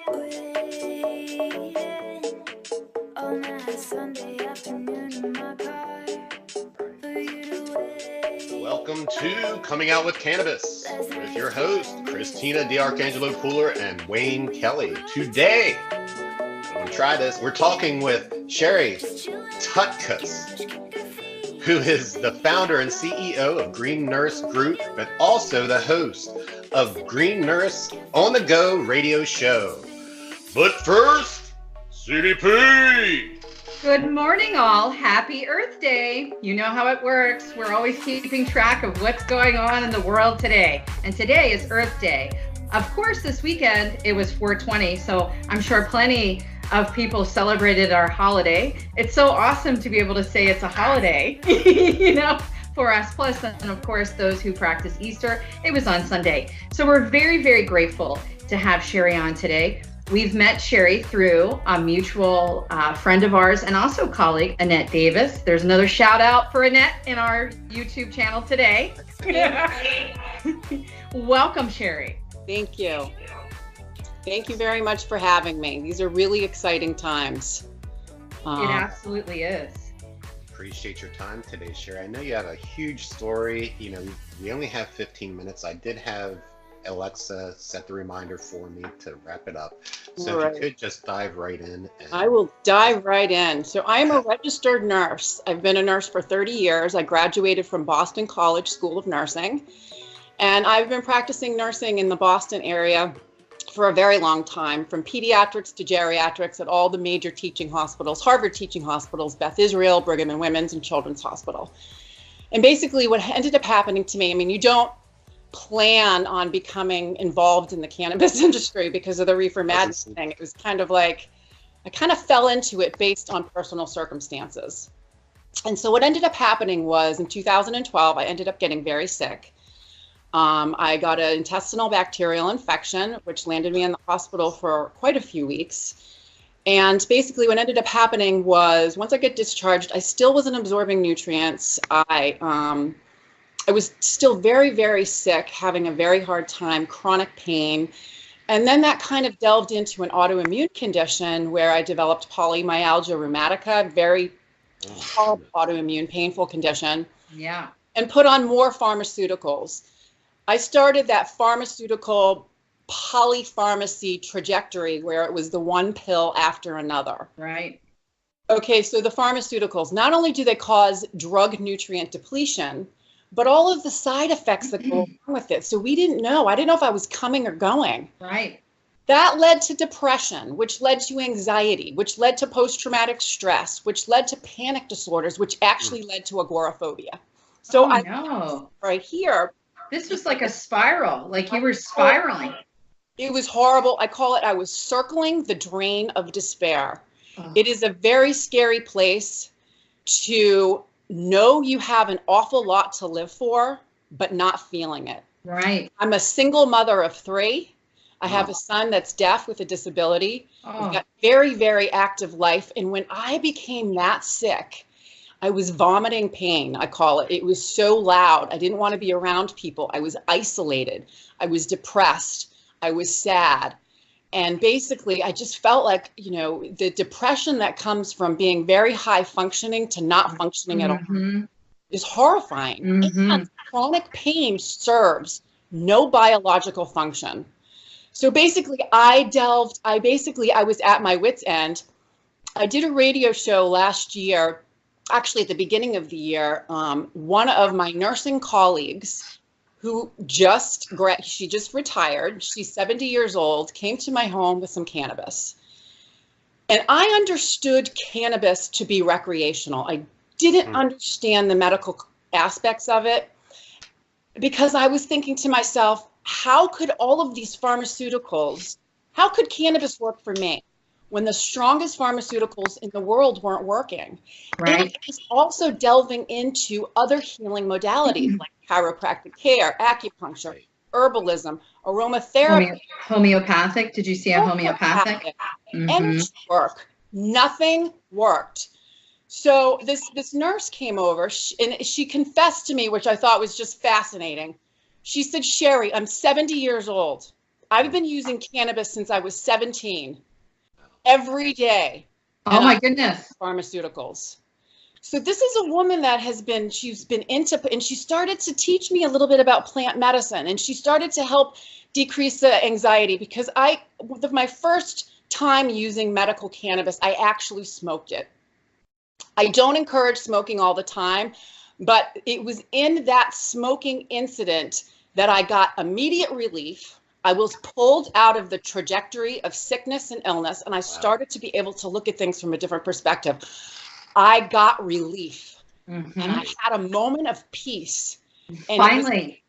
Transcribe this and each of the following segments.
Welcome to Coming Out with Cannabis with your host, Christina DiArcangelo Pooler and Wayne Kelly. Today, I'm going to try this. We're talking with Sherri Tutkus, who is the founder and CEO of GreenNurse Group, but also the host of GreenNurse On The Go Radio Show. But first, CDP! Good morning, all. Happy Earth Day. You know how it works. We're always keeping track of what's going on in the world today. And today is Earth Day. Of course, this weekend, it was 420, so I'm sure plenty of people celebrated our holiday. It's so awesome to be able to say it's a holiday, you know, for us. Plus, and of course, those who practice Easter, it was on Sunday. So we're very, very grateful to have Sherri on today. We've met Sherri through a mutual friend of ours and also colleague, Annette Davis. There's another shout out for Annette in our YouTube channel today. Welcome, Sherri. Thank you. Thank you very much for having me. These are really exciting times. It absolutely is. Appreciate your time today, Sherri. I know you have a huge story. You know, we only have 15 minutes. I did have Alexa set the reminder for me to wrap it up. So if you could just dive right in. I will dive right in. So I am a registered nurse. I've been a nurse for 30 years. I graduated from Boston College School of Nursing. And I've been practicing nursing in the Boston area for a very long time, from pediatrics to geriatrics at all the major teaching hospitals, Harvard teaching hospitals, Beth Israel, Brigham and Women's, and Children's Hospital. And basically what ended up happening to me, I mean, you don't plan on becoming involved in the cannabis industry because of the reefer madness thing. It was kind of like, I kind of fell into it based on personal circumstances. And so what ended up happening was in 2012, I ended up getting very sick. I got an intestinal bacterial infection, which landed me in the hospital for quite a few weeks. And basically what ended up happening was once I get discharged, I still wasn't absorbing nutrients. I was still very, very sick, having a very hard time, chronic pain. And then that kind of delved into an autoimmune condition where I developed polymyalgia rheumatica, very horrible autoimmune, painful condition. Yeah. And put on more pharmaceuticals. I started that pharmaceutical polypharmacy trajectory where it was the one pill after another. Right. Okay, so the pharmaceuticals, not only do they cause drug nutrient depletion, but all of the side effects that go along with it. So we didn't know. I didn't know if I was coming or going. Right. That led to depression, which led to anxiety, which led to post-traumatic stress, which led to panic disorders, which actually led to agoraphobia. So I know right here. This was like a spiral, like you were spiraling. It was horrible. I call it, I was circling the drain of despair. Oh. It is a very scary place to know you have an awful lot to live for, but not feeling it. Right. I'm a single mother of 3. I have a son that's deaf with a disability. I've got very, very active life. And when I became that sick, I was vomiting pain, I call it. It was so loud. I didn't want to be around people. I was isolated. I was depressed. I was sad. And basically, I just felt like, you know, the depression that comes from being very high functioning to not functioning at all is horrifying. And chronic pain serves no biological function. So basically, I was at my wit's end. I did a radio show last year, actually at the beginning of the year. One of my nursing colleagues who she just retired, she's 70 years old, came to my home with some cannabis. And I understood cannabis to be recreational. I didn't understand the medical aspects of it because I was thinking to myself, how could all of these pharmaceuticals, how could cannabis work for me when the strongest pharmaceuticals in the world weren't working? Right. And it was also delving into other healing modalities like chiropractic care, acupuncture, herbalism, aromatherapy. Homeopathic. Did you see a homeopathic? Energy work. Nothing worked. So this nurse came over and she confessed to me, which I thought was just fascinating. She said, Sherri, I'm 70 years old. I've been using cannabis since I was 17, every day. Oh my goodness. Pharmaceuticals. So this is a woman that she's been into, and she started to teach me a little bit about plant medicine, and she started to help decrease the anxiety, because my first time using medical cannabis, I actually smoked it. I don't encourage smoking all the time, but it was in that smoking incident that I got immediate relief. I was pulled out of the trajectory of sickness and illness, and I started to be able to look at things from a different perspective. I got relief, and I had a moment of peace. And finally.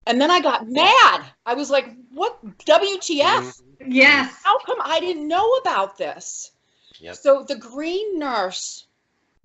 And then I got mad. I was like, what, WTF? Yes. How come I didn't know about this? Yep. So the GreenNurse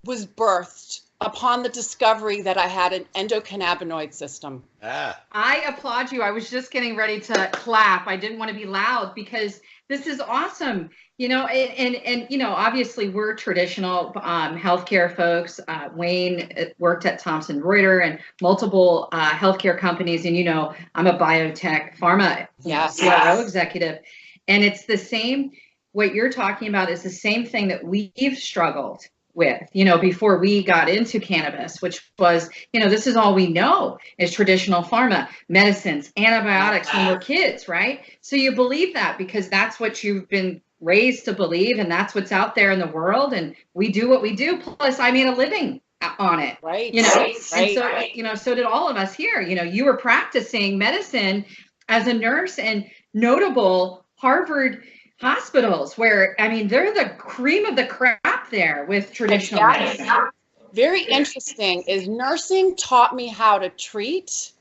was birthed upon the discovery that I had an endocannabinoid system. I applaud you. I was just getting ready to clap. I didn't want to be loud because this is awesome. You know, and you know, obviously we're traditional healthcare folks. Wayne worked at Thomson Reuters and multiple healthcare companies, and you know, I'm a biotech pharma CRO executive, and it's the same. What you're talking about is the same thing that we've struggled with, you know, before we got into cannabis, which was, you know, this is all we know is traditional pharma, medicines, antibiotics when we're kids, right? So you believe that because that's what you've been raised to believe, and that's what's out there in the world, and we do what we do. Plus, I made a living on it, right? You know, and so you know, so did all of us here. You know, you were practicing medicine as a nurse in notable Harvard hospitals, where I mean, they're the cream of the crop there with traditional medicine. Very interesting is nursing taught me how to treat.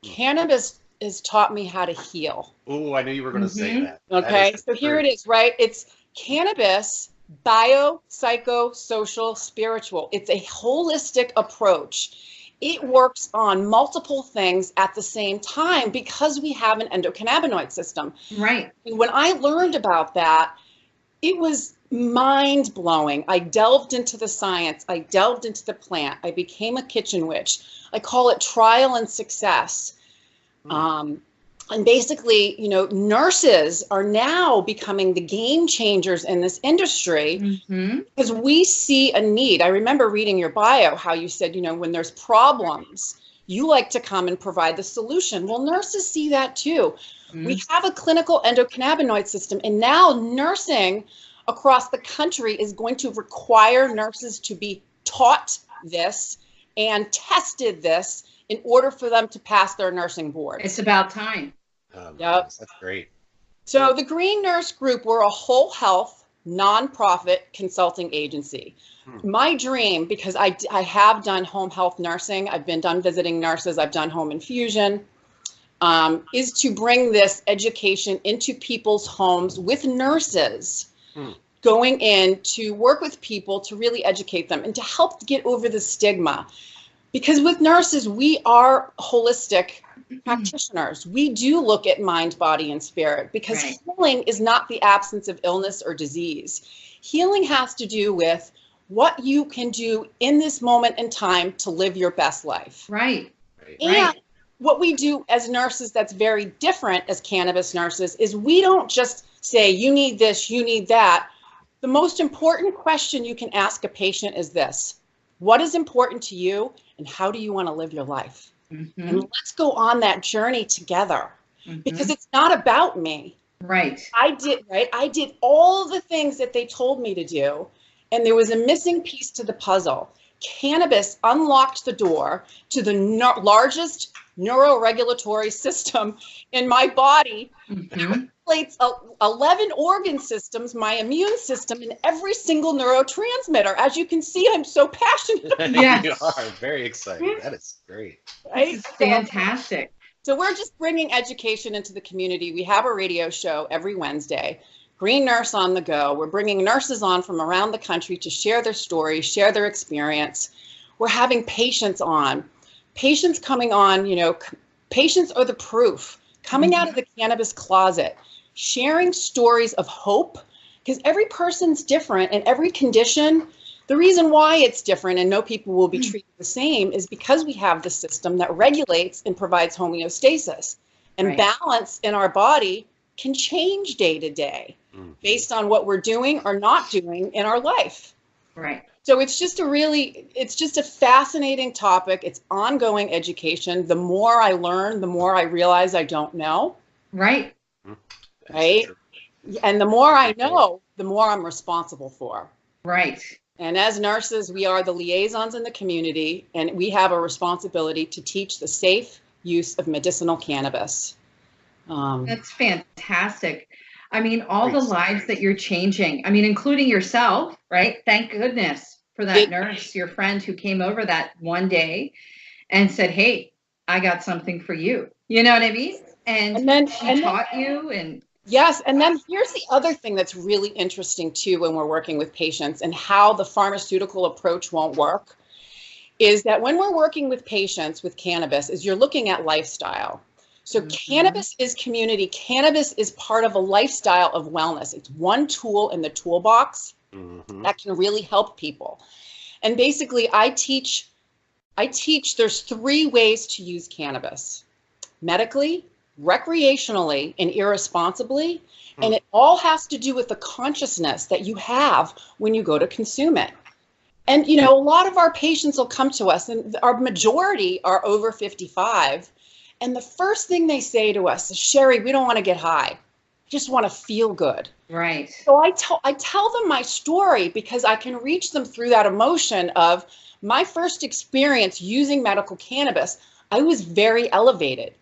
Cannabis has taught me how to heal. Oh, I knew you were going to say that. Okay, so here it is, right? It's cannabis, bio, psycho, social, spiritual. It's a holistic approach. It works on multiple things at the same time because we have an endocannabinoid system. Right. And when I learned about that, it was mind blowing. I delved into the science. I delved into the plant. I became a kitchen witch. I call it trial and success. And basically, you know, nurses are now becoming the game changers in this industry because we see a need. I remember reading your bio, how you said, you know, when there's problems, you like to come and provide the solution. Well, nurses see that too. We have a clinical endocannabinoid system, and now nursing across the country is going to require nurses to be taught this and tested this in order for them to pass their nursing board. It's about time. Yep. That's great. So the GreenNurse Group, we're a whole health nonprofit consulting agency. My dream, because I have done home health nursing, I've been done visiting nurses, I've done home infusion, is to bring this education into people's homes with nurses, going in to work with people to really educate them and to help get over the stigma. Because with nurses, we are holistic practitioners. We do look at mind, body, and spirit, because healing is not the absence of illness or disease. Healing has to do with what you can do in this moment in time to live your best life. Right. And what we do as nurses that's very different as cannabis nurses is we don't just say, you need this, you need that. The most important question you can ask a patient is this: what is important to you, and how do you want to live your life? And let's go on that journey together, because it's not about me. Right. I did all the things that they told me to do, and there was a missing piece to the puzzle. Cannabis unlocked the door to the largest neuroregulatory system in my body. It regulates 11 organ systems, my immune system, and every single neurotransmitter. As you can see, I'm so passionate about it. You are very excited. That is great. Right? This is fantastic. So we're just bringing education into the community. We have a radio show every Wednesday, Green Nurse on the Go. We're bringing nurses on from around the country to share their stories, share their experience. We're having patients on. Patients coming on, you know, patients are the proof, coming out of the cannabis closet, sharing stories of hope, because every person's different and every condition, the reason why it's different and no people will be treated the same is because we have the system that regulates and provides homeostasis and balance in our body can change day to day based on what we're doing or not doing in our life. Right. So it's just a fascinating topic. It's ongoing education. The more I learn, the more I realize I don't know. Right. Right. And the more I know, the more I'm responsible for. Right. And as nurses, we are the liaisons in the community, and we have a responsibility to teach the safe use of medicinal cannabis. That's fantastic. I mean, all the lives that you're changing, I mean, including yourself, right? Thank goodness for that nurse, your friend who came over that one day and said, hey, I got something for you. You know what I mean? And then she taught you and... Yes, and then here's the other thing that's really interesting too when we're working with patients and how the pharmaceutical approach won't work is that when we're working with patients with cannabis is you're looking at lifestyle. So cannabis is community. Cannabis is part of a lifestyle of wellness. It's one tool in the toolbox that can really help people. And basically I teach there's 3 ways to use cannabis: medically, recreationally, and irresponsibly. And it all has to do with the consciousness that you have when you go to consume it. And, you know, a lot of our patients will come to us, and our majority are over 55. And the first thing they say to us is, Sherri, we don't want to get high. We just want to feel good. Right. So I tell them my story because I can reach them through that emotion of my first experience using medical cannabis. I was very elevated.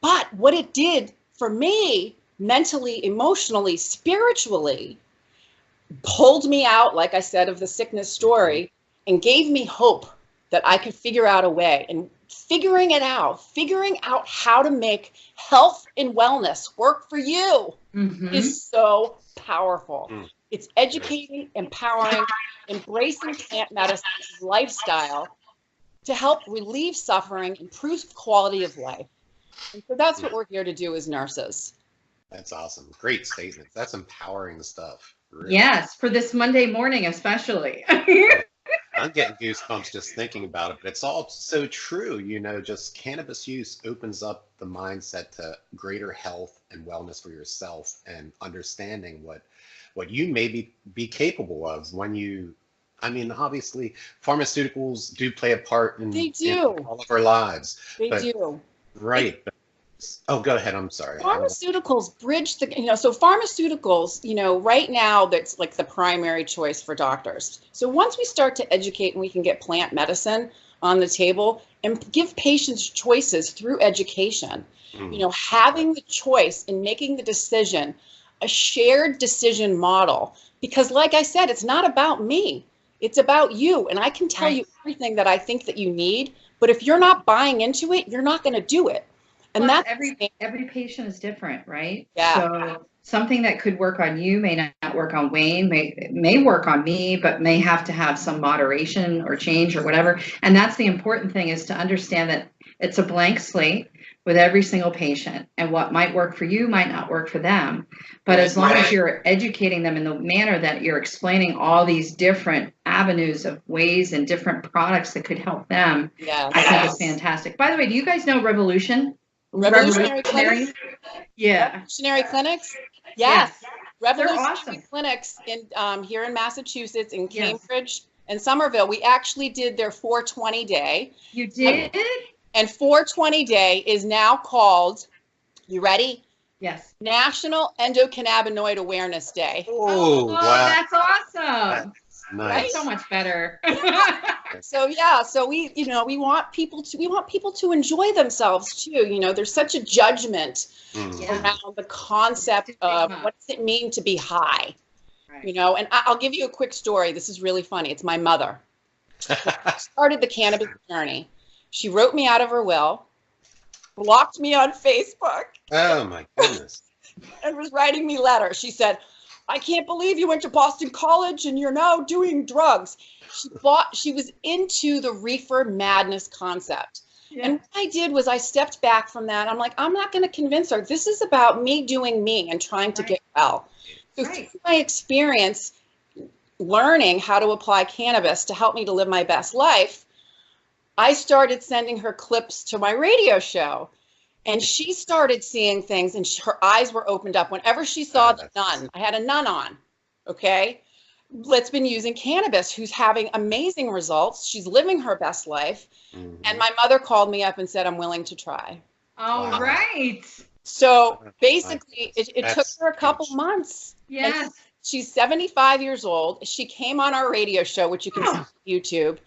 But what it did for me, mentally, emotionally, spiritually, pulled me out, like I said, of the sickness story and gave me hope that I could figure out a way. And figuring out how to make health and wellness work for you is so powerful. It's educating, empowering, embracing plant medicine lifestyle to help relieve suffering, improve quality of life. And so that's what we're here to do as nurses. That's awesome. Great statements. That's empowering stuff. Really. Yes, for this Monday morning especially. I'm getting goosebumps just thinking about it, but it's all so true. You know, just cannabis use opens up the mindset to greater health and wellness for yourself and understanding what you may be capable of when you, I mean, obviously pharmaceuticals do play a part in all of our lives. They do. Right. Oh, go ahead. I'm sorry. Pharmaceuticals bridge the, so pharmaceuticals, right now that's like the primary choice for doctors. So once we start to educate and we can get plant medicine on the table and give patients choices through education, having the choice and making the decision, a shared decision model, because like I said, it's not about me, it's about you. And I can tell you everything that I think that you need, but if you're not buying into it, you're not going to do it. And plus, that's every patient is different, right? Yeah. So something that could work on you may not work on Wayne, may work on me, but may have to have some moderation or change or whatever. And that's the important thing, is to understand that it's a blank slate with every single patient, and what might work for you might not work for them. But as long as you're educating them in the manner that you're explaining all these different avenues of ways and different products that could help them, I think it's fantastic. By the way, do you guys know Revolutionary Clinics? Yeah. Revolutionary Clinics? Yes. Revolutionary awesome. Clinics in here in Massachusetts, in Cambridge and Somerville. We actually did their 420 day. You did? And 420 day is now called, you ready? Yes. National Endocannabinoid Awareness Day. Oh, wow. That's awesome. That's nice. That's so much better. So we want people to enjoy themselves too. There's such a judgment around the concept of what does it mean to be high. Right. And I'll give you a quick story. This is really funny. It's my mother. She started the cannabis journey. She wrote me out of her will, blocked me on Facebook. Oh my goodness. And was writing me letters. She said, I can't believe you went to Boston College and you're now doing drugs. She was into the reefer madness concept. Yeah. And what I did was I stepped back from that. I'm like, I'm not going to convince her. This is about me doing me and trying to get well. So through my experience learning how to apply cannabis to help me to live my best life, I started sending her clips to my radio show. And she started seeing things, and her eyes were opened up whenever she saw the nun. I had a nun on, okay? That's been using cannabis, who's having amazing results. She's living her best life. And my mother called me up and said, I'm willing to try. All right. So basically, it took her a couple months. Yes. She's 75 years old. She came on our radio show, which you can see on YouTube.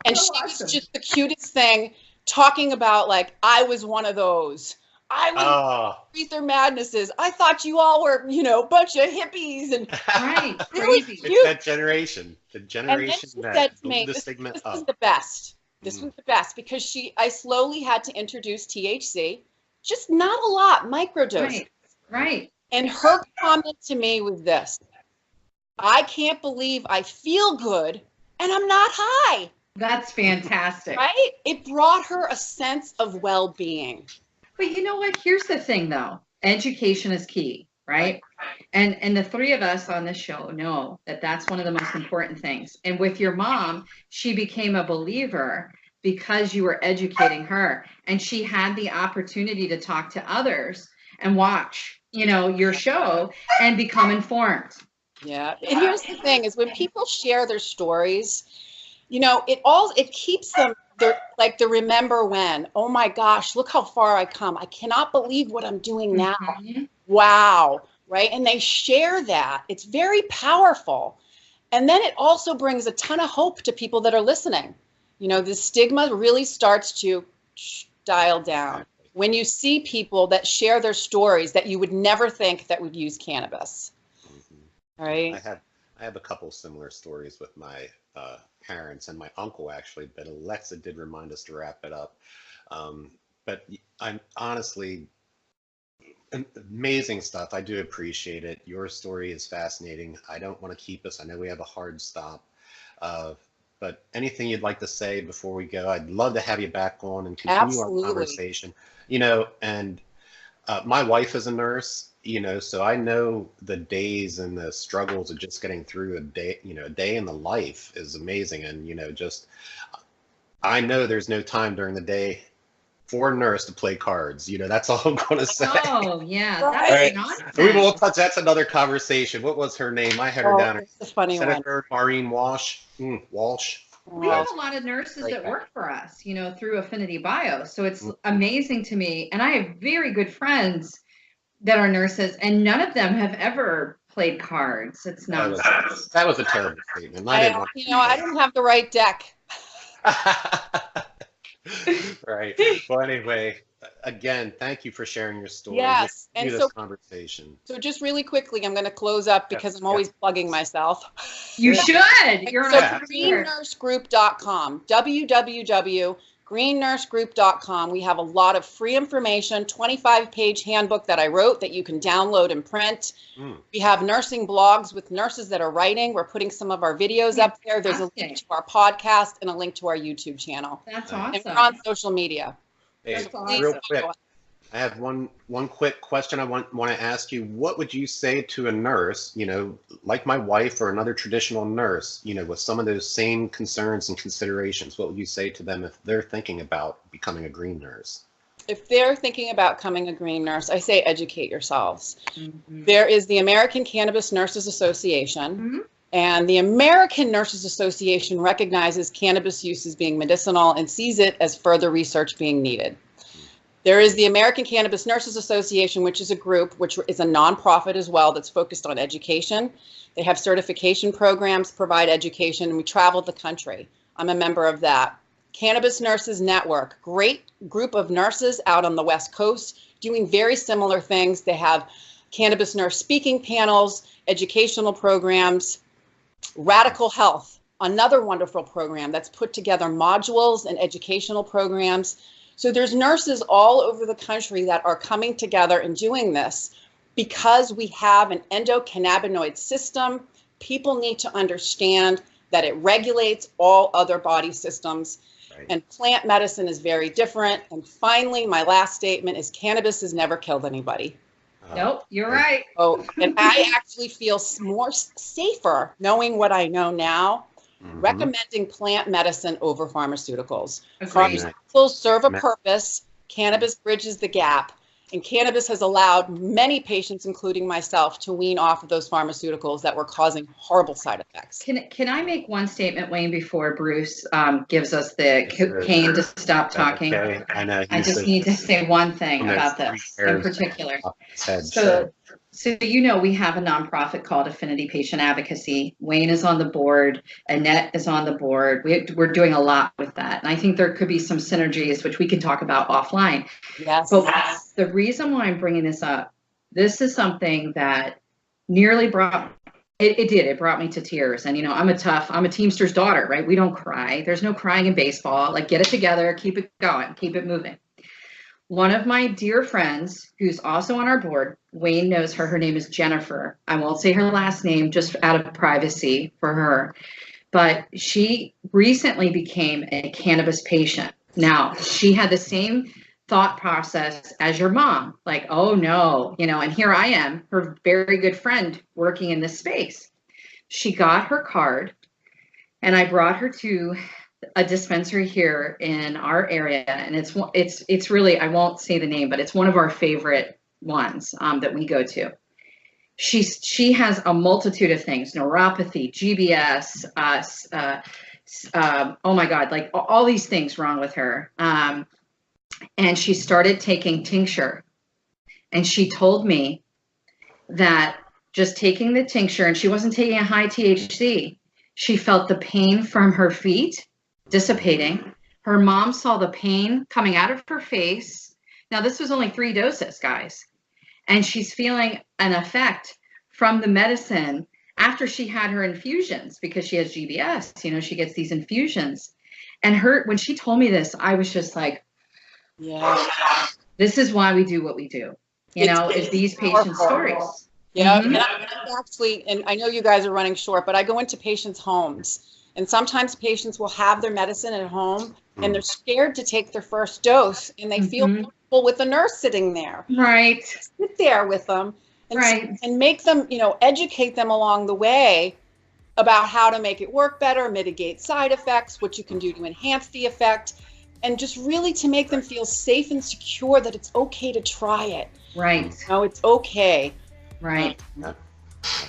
And she was just the cutest thing, talking about, like, I was one of those. I was Ether Madnesses. I thought you all were, a bunch of hippies and right, crazy. It's that generation, the generation that made the stigma this up. was the best. This was the best because I slowly had to introduce THC, just not a lot, microdose. Right. And her comment to me was this: I can't believe I feel good and I'm not high. That's fantastic. Right? It brought her a sense of well-being. But you know what? Here's the thing, though. Education is key, right? And the three of us on this show know that that's one of the most important things. And with your mom, she became a believer because you were educating her. And she had the opportunity to talk to others and watch, your show and become informed. Yeah. And here's the thing is when people share their stories, it keeps them the remember when, oh my gosh, look how far I come. I cannot believe what I'm doing now. Wow. Right. And they share that. It's very powerful. And then it also brings a ton of hope to people that are listening. The stigma really starts to dial down when you see people that share their stories that you would never think that would use cannabis. Right. I have a couple similar stories with my parents and my uncle, actually, but Alexa did remind us to wrap it up. But I'm honestly, amazing stuff. I do appreciate it. Your story is fascinating. I don't want to keep us. I know we have a hard stop. But anything you'd like to say before we go? I'd love to have you back on and continue our conversation. And my wife is a nurse. So I know the days and the struggles of just getting through a day in the life is amazing. And, I know there's no time during the day for a nurse to play cards. That's all I'm going to say. Oh, yeah. That's nonsense. We will touch. That's another conversation. What was her name? I had her down. It's a funny Senator Maureen Walsh. Walsh. We have a lot of nurses that work for us, through Affinity Bio. So it's amazing to me. And I have very good friends that are nurses, and none of them have ever played cards. It's not. That was a terrible statement. I didn't have the right deck. Right. Well, anyway, again, thank you for sharing your story. Yes, and this conversation. So just really quickly, I'm going to close up because I'm always plugging myself. You should. You're so GreenNurseGroup.com. www.GreenNurseGroup.com. We have a lot of free information, 25-page handbook that I wrote that you can download and print. We have nursing blogs with nurses that are writing. We're putting some of our videos up there. There's a link to our podcast and a link to our YouTube channel. That's awesome. And we're on social media. Hey, real quick, I have one quick question I want to ask you. What would you say to a nurse, like my wife or another traditional nurse, with some of those same concerns and considerations? What would you say to them if they're thinking about becoming a green nurse? If they're thinking about becoming a green nurse, I say educate yourselves. There is the American Cannabis Nurses Association, and the American Nurses Association recognizes cannabis use as being medicinal and sees it as further research being needed. There is the American Cannabis Nurses Association, which is a group, which is a nonprofit as well, that's focused on education. They have certification programs, provide education, and we travel the country. I'm a member of that. Cannabis Nurses Network, great group of nurses out on the West Coast doing very similar things. They have cannabis nurse speaking panels, educational programs. Radical Health, another wonderful program that's put together modules and educational programs. So there's nurses all over the country that are coming together and doing this because we have an endocannabinoid system. People need to understand that it regulates all other body systems. Right. And plant medicine is very different. And finally, my last statement is cannabis has never killed anybody. Nope, you're right. Oh, and I actually feel more safer knowing what I know now, recommending plant medicine over pharmaceuticals. Pharmaceuticals serve a purpose. Cannabis bridges the gap. And cannabis has allowed many patients, including myself, to wean off of those pharmaceuticals that were causing horrible side effects. Can I make one statement, Wayne, before Bruce gives us the cane to stop talking? Okay. I know. I just need to say one thing about this in particular. So we have a nonprofit called Affinity Patient Advocacy. Wayne is on the board. Annette is on the board. We're doing a lot with that. And I think there could be some synergies, which we can talk about offline. Yes. But the reason why I'm bringing this up, this is something that nearly brought it brought me to tears. And I'm a Teamster's daughter, right? We don't cry. There's no crying in baseball. Like, get it together, keep it going, keep it moving. One of my dear friends, who's also on our board, Wayne knows her. Her name is Jennifer. I won't say her last name just out of privacy for her. But she recently became a cannabis patient. Now, she had the same thought process as your mom. Like, oh, no, and here I am, her very good friend working in this space. She got her card, and I brought her to a dispensary here in our area, and it's really, I won't say the name, but it's one of our favorite ones that we go to. She has a multitude of things: neuropathy, GBS, oh my God, like all these things wrong with her. And she started taking tincture, and she told me that just taking the tincture, and she wasn't taking a high THC, she felt the pain from her feet dissipating. Her mom saw the pain coming out of her face. Now, this was only 3 doses, guys. And she's feeling an effect from the medicine after she had her infusions, because she has GBS, she gets these infusions. And when she told me this, I was just like, yeah, this is why we do what we do, is these patient stories. Yeah, and I actually, and I know you guys are running short, but I go into patients' homes. And sometimes patients will have their medicine at home and they're scared to take their first dose, and they feel comfortable with the nurse sitting there. Right. Sit there with them and make them, educate them along the way about how to make it work better, mitigate side effects, what you can do to enhance the effect, and just really to make them feel safe and secure that it's okay to try it. Right. It's okay. Right. All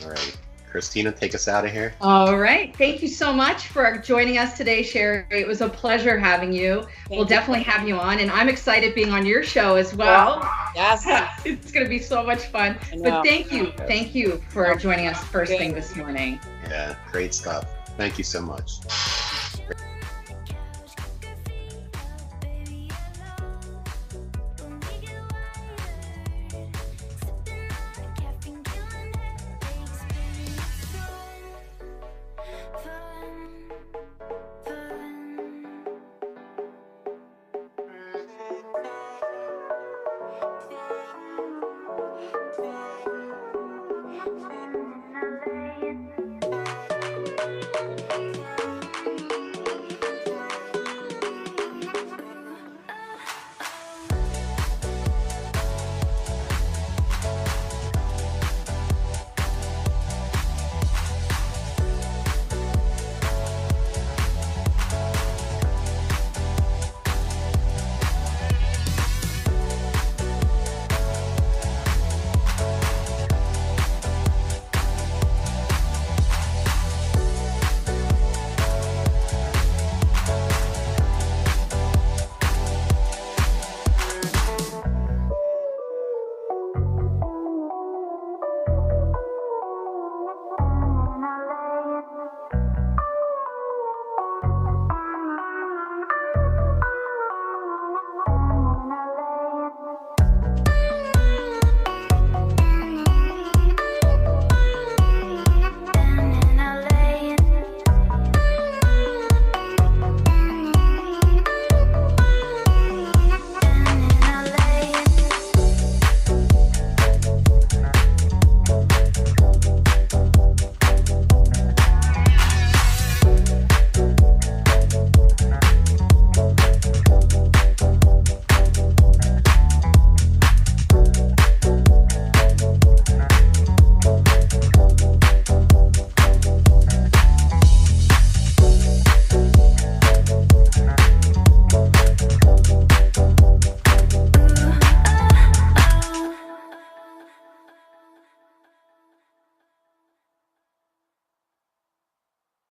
right. Christina, take us out of here. All right. Thank you so much for joining us today, Sherri. It was a pleasure having you. We'll definitely have you on, and I'm excited being on your show as well. Yes. It's going to be so much fun. But thank you. Thank you for joining us first thing this morning. Yeah, great stuff. Thank you so much.